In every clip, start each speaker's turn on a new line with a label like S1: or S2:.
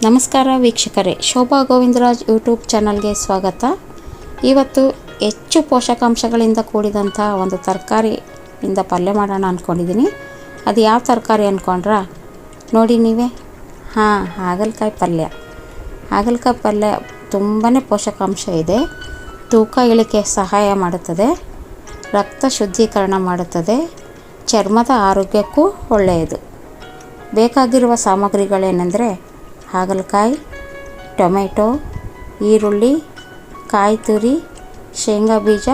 S1: ನಮಸ್ಕಾರ ವೀಕ್ಷಕರೇ, ಶೋಭಾ ಗೋವಿಂದರಾಜ್ ಯೂಟ್ಯೂಬ್ ಚಾನಲ್ಗೆ ಸ್ವಾಗತ. ಇವತ್ತು ಹೆಚ್ಚು ಪೋಷಕಾಂಶಗಳಿಂದ ಕೂಡಿದಂಥ ಒಂದು ತರಕಾರಿಯಿಂದ ಪಲ್ಯ ಮಾಡೋಣ ಅಂದ್ಕೊಂಡಿದ್ದೀನಿ. ಅದು ಯಾವ ತರಕಾರಿ ಅಂದ್ಕೊಂಡ್ರ ನೋಡಿ ನೀವೇ. ಹಾಗಲಕಾಯಿ ಪಲ್ಯ. ಹಾಗಲಕಾಯಿ ಪಲ್ಯ ತುಂಬಾ ಪೋಷಕಾಂಶ ಇದೆ. ತೂಕ ಇಳಿಕೆ ಸಹಾಯ ಮಾಡುತ್ತದೆ, ರಕ್ತ ಶುದ್ಧೀಕರಣ ಮಾಡುತ್ತದೆ, ಚರ್ಮದ ಆರೋಗ್ಯಕ್ಕೂ ಒಳ್ಳೆಯದು. ಬೇಕಾಗಿರುವ ಸಾಮಗ್ರಿಗಳೇನೆಂದರೆ ಹಾಗಲಕಾಯಿ, ಟೊಮೆಟೊ, ಈರುಳ್ಳಿ, ಕಾಯಿ ತುರಿ, ಶೇಂಗಾ ಬೀಜ,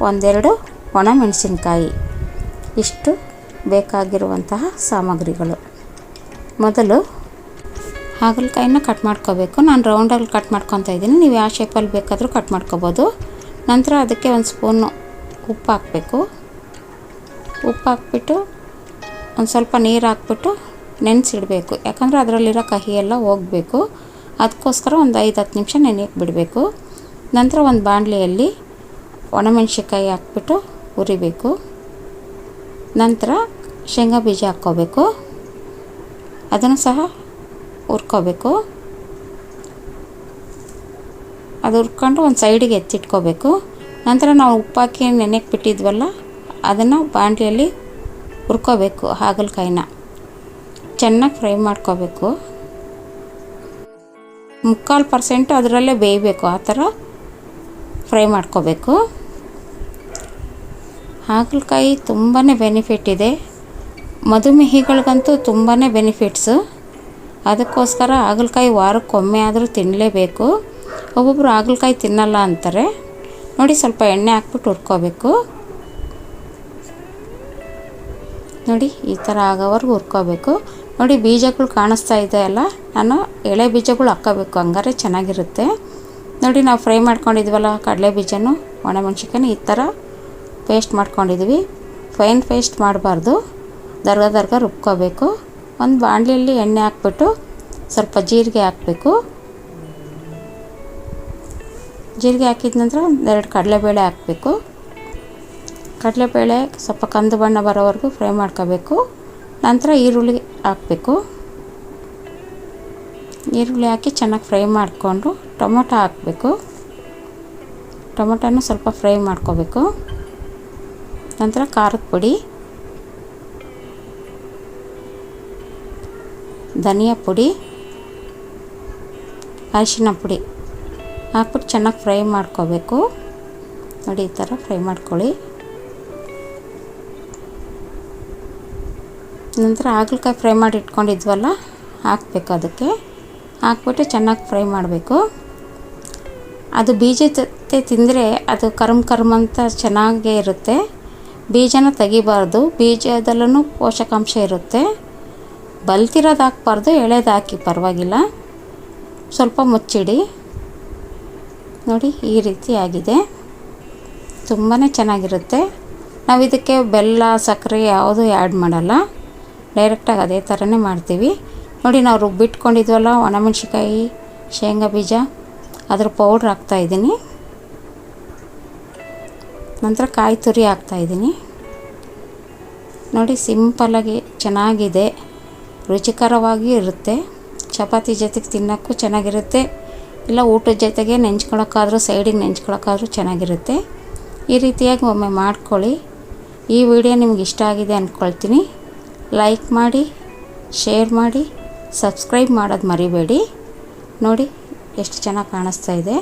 S1: ಒಂದೆರಡು ಒಣಮೆಣಸಿನ್ಕಾಯಿ. ಇಷ್ಟು ಬೇಕಾಗಿರುವಂತಹ ಸಾಮಗ್ರಿಗಳು. ಮೊದಲು ಹಾಗಲಕಾಯಿನ ಕಟ್ ಮಾಡ್ಕೋಬೇಕು. ನಾನು ರೌಂಡಲ್ಲಿ ಕಟ್ ಮಾಡ್ಕೊತಾ ಇದ್ದೀನಿ. ನೀವು ಯಾವ ಶೇಪಲ್ಲಿ ಬೇಕಾದರೂ ಕಟ್ ಮಾಡ್ಕೋಬೋದು. ನಂತರ ಅದಕ್ಕೆ ಒಂದು ಸ್ಪೂನು ಉಪ್ಪು ಹಾಕಬೇಕು. ಉಪ್ಪು ಹಾಕ್ಬಿಟ್ಟು ಒಂದು ಸ್ವಲ್ಪ ನೀರು ಹಾಕ್ಬಿಟ್ಟು ನೆನೆಸಿಡಬೇಕು. ಯಾಕಂದರೆ ಅದರಲ್ಲಿರೋ ಕಹಿ ಎಲ್ಲ ಹೋಗಬೇಕು. ಅದಕ್ಕೋಸ್ಕರ ಒಂದು 5-10 ನಿಮಿಷ ನೆನೆಯಕ್ಕೆ ಬಿಡಬೇಕು. ನಂತರ ಒಂದು ಬಾಣಲೆಯಲ್ಲಿ ಒಣಮೆಣಸಿನ್ಕಾಯಿ ಹಾಕ್ಬಿಟ್ಟು ಹುರಿಬೇಕು. ನಂತರ ಶೇಂಗಾ ಬೀಜ ಹಾಕ್ಕೋಬೇಕು. ಅದನ್ನು ಸಹ ಹುರ್ಕೋಬೇಕು. ಅದು ಹುರ್ಕೊಂಡು ಒಂದು ಸೈಡಿಗೆ ಎತ್ತಿಟ್ಕೋಬೇಕು. ನಂತರ ನಾವು ಉಪ್ಪು ಹಾಕಿ ನೆನೆಯಕ್ಕೆ ಬಿಟ್ಟಿದ್ವಲ್ಲ, ಅದನ್ನು ಬಾಣಲೆಯಲ್ಲಿ ಹುರ್ಕೋಬೇಕು. ಹಾಗಲಕಾಯಿನ ಚೆನ್ನಾಗಿ ಫ್ರೈ ಮಾಡ್ಕೋಬೇಕು. 3/4% ಅದರಲ್ಲೇ ಬೇಯಬೇಕು. ಆ ಥರ ಫ್ರೈ ಮಾಡ್ಕೋಬೇಕು. ಹಾಗಲಕಾಯಿ ತುಂಬಾ ಬೆನಿಫಿಟ್ ಇದೆ. ಮಧುಮೇಹಿಗಳಿಗಂತೂ ತುಂಬಾ ಬೆನಿಫಿಟ್ಸು. ಅದಕ್ಕೋಸ್ಕರ ಹಾಗಲಕಾಯಿ ವಾರಕ್ಕೊಮ್ಮೆ ಆದರೂ ತಿನ್ನಲೇಬೇಕು. ಒಬ್ಬೊಬ್ಬರು ಹಾಗಲಕಾಯಿ ತಿನ್ನಲ್ಲ ಅಂತಾರೆ. ನೋಡಿ, ಸ್ವಲ್ಪ ಎಣ್ಣೆ ಹಾಕ್ಬಿಟ್ಟು ಹುರ್ಕೋಬೇಕು. ನೋಡಿ, ಈ ಥರ ಆಗೋವರೆಗೂ ಹುರ್ಕೋಬೇಕು. ನೋಡಿ, ಬೀಜಗಳು ಕಾಣಿಸ್ತಾ ಇದೆ ಅಲ್ಲ, ನಾನು ಎಳೆ ಬೀಜಗಳು ಹಾಕ್ಕೋಬೇಕು, ಹಂಗಾರೆ ಚೆನ್ನಾಗಿರುತ್ತೆ. ನೋಡಿ, ನಾವು ಫ್ರೈ ಮಾಡ್ಕೊಂಡಿದ್ವಲ್ಲ ಕಡಲೆ ಬೀಜನೂ ಒಣಮೆಣ್ಸಿನ್ಕಾಯಿ ಈ ಥರ ಪೇಸ್ಟ್ ಮಾಡ್ಕೊಂಡಿದ್ವಿ. ಫೈನ್ ಪೇಸ್ಟ್ ಮಾಡಬಾರ್ದು, ದರ್ಗ ರುಬ್ಕೋಬೇಕು. ಒಂದು ಬಾಣಲೆಯಲ್ಲಿ ಎಣ್ಣೆ ಹಾಕ್ಬಿಟ್ಟು ಸ್ವಲ್ಪ ಜೀರಿಗೆ ಹಾಕಬೇಕು. ಜೀರಿಗೆ ಹಾಕಿದ ನಂತರ 2 ಕಡಲೆಬೇಳೆ ಹಾಕಬೇಕು. ಕಡಲೆಬೇಳೆ ಸ್ವಲ್ಪ ಕಂದು ಬಣ್ಣ ಬರೋವರೆಗೂ ಫ್ರೈ ಮಾಡ್ಕೋಬೇಕು. ನಂತರ ಈರುಳ್ಳಿ ಹಾಕಬೇಕು. ಈರುಳ್ಳಿ ಹಾಕಿ ಚೆನ್ನಾಗಿ ಫ್ರೈ ಮಾಡಿಕೊಂಡು ಟೊಮೊಟೊ ಹಾಕಬೇಕು. ಟೊಮೊಟೊನೂ ಸ್ವಲ್ಪ ಫ್ರೈ ಮಾಡ್ಕೋಬೇಕು. ನಂತರ ಖಾರದ ಪುಡಿ, ಧನಿಯಾ ಪುಡಿ, ಅರಿಶಿನ ಪುಡಿ ಹಾಕ್ಬಿಟ್ಟು ಚೆನ್ನಾಗಿ ಫ್ರೈ ಮಾಡ್ಕೋಬೇಕು. ನೋಡಿ, ಈ ಥರ ಫ್ರೈ ಮಾಡ್ಕೊಳ್ಳಿ. ನಂತರ ಹಾಗಲಕಾಯಿ ಫ್ರೈ ಮಾಡಿ ಇಟ್ಕೊಂಡಿದ್ವಲ್ಲ ಹಾಕಬೇಕು. ಅದಕ್ಕೆ ಹಾಕ್ಬಿಟ್ಟು ಚೆನ್ನಾಗಿ ಫ್ರೈ ಮಾಡಬೇಕು. ಅದು ಬೀಜ ಜೊತೆ ತಿಂದರೆ ಅದು ಕರ್ಮ್ ಅಂತ ಚೆನ್ನಾಗೇ ಇರುತ್ತೆ. ಬೀಜನ ತೆಗಿಬಾರ್ದು. ಬೀಜದಲ್ಲೂ ಪೋಷಕಾಂಶ ಇರುತ್ತೆ. ಬಲ್ತಿರೋದು ಹಾಕ್ಬಾರ್ದು, ಎಳೆದು ಹಾಕಿ ಪರವಾಗಿಲ್ಲ. ಸ್ವಲ್ಪ ಮುಚ್ಚಿಡಿ. ನೋಡಿ, ಈ ರೀತಿ ಆಗಿದೆ. ತುಂಬಾ ಚೆನ್ನಾಗಿರುತ್ತೆ. ನಾವು ಇದಕ್ಕೆ ಬೆಲ್ಲ, ಸಕ್ಕರೆ ಯಾವುದೂ ಆ್ಯಡ್ ಮಾಡಲ್ಲ. ಡೈರೆಕ್ಟಾಗಿ ಅದೇ ಥರನೇ ಮಾಡ್ತೀವಿ. ನೋಡಿ, ನಾವು ರುಬ್ಬಿಟ್ಕೊಂಡಿದ್ವಲ್ಲ ಒಣಮೆಣ್ಸಿನ್ಕಾಯಿ, ಶೇಂಗಾ ಬೀಜ, ಅದರ ಪೌಡ್ರ್ ಹಾಕ್ತಾಯಿದ್ದೀನಿ. ನಂತರ ಕಾಯಿ ತುರಿ ಹಾಕ್ತಾಯಿದ್ದೀನಿ. ನೋಡಿ, ಸಿಂಪಲ್ಲಾಗಿ ಚೆನ್ನಾಗಿದೆ, ರುಚಿಕರವಾಗಿ ಇರುತ್ತೆ. ಚಪಾತಿ ಜೊತೆಗೆ ತಿನ್ನೋಕ್ಕೂ ಚೆನ್ನಾಗಿರುತ್ತೆ. ಇಲ್ಲ ಊಟದ ಜೊತೆಗೆ ನೆಂಚ್ಕೊಳಕ್ಕಾದ್ರೂ, ಸೈಡಿಗೆ ನೆಂಚ್ಕೊಳಕ್ಕಾದ್ರೂ ಚೆನ್ನಾಗಿರುತ್ತೆ. ಈ ರೀತಿಯಾಗಿ ಒಮ್ಮೆ ಮಾಡ್ಕೊಳ್ಳಿ. ಈ ವಿಡಿಯೋ ನಿಮ್ಗೆ ಇಷ್ಟ ಆಗಿದೆ ಅಂದ್ಕೊಳ್ತೀನಿ. ಲೈಕ್ ಮಾಡಿ, ಶೇರ್ ಮಾಡಿ, ಸಬ್ಸ್ಕ್ರೈಬ್ ಮಾಡೋದು ಮರಿಬೇಡಿ. ನೋಡಿ, ಎಷ್ಟು ಚೆನ್ನಾಗಿ ಕಾಣಿಸ್ತಾ ಇದೆ.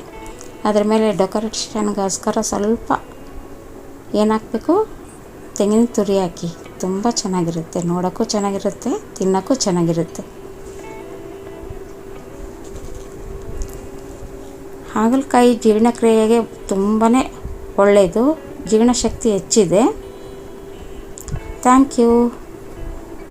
S1: ಅದರ ಮೇಲೆ ಡೆಕೋರೇಷನ್ಗೋಸ್ಕರ ಸ್ವಲ್ಪ ಏನು ಹಾಕಬೇಕು, ತೆಂಗಿನ ತುರಿ ಹಾಕಿ. ತುಂಬ ಚೆನ್ನಾಗಿರುತ್ತೆ, ನೋಡೋಕ್ಕೂ ಚೆನ್ನಾಗಿರುತ್ತೆ, ತಿನ್ನೋಕ್ಕೂ ಚೆನ್ನಾಗಿರುತ್ತೆ. ಹಾಗಲಕಾಯಿ ಜೀರ್ಣಕ್ರಿಯೆಗೆ ತುಂಬಾ ಒಳ್ಳೆಯದು. ಜೀರ್ಣಶಕ್ತಿ ಹೆಚ್ಚಿದೆ. Thank you.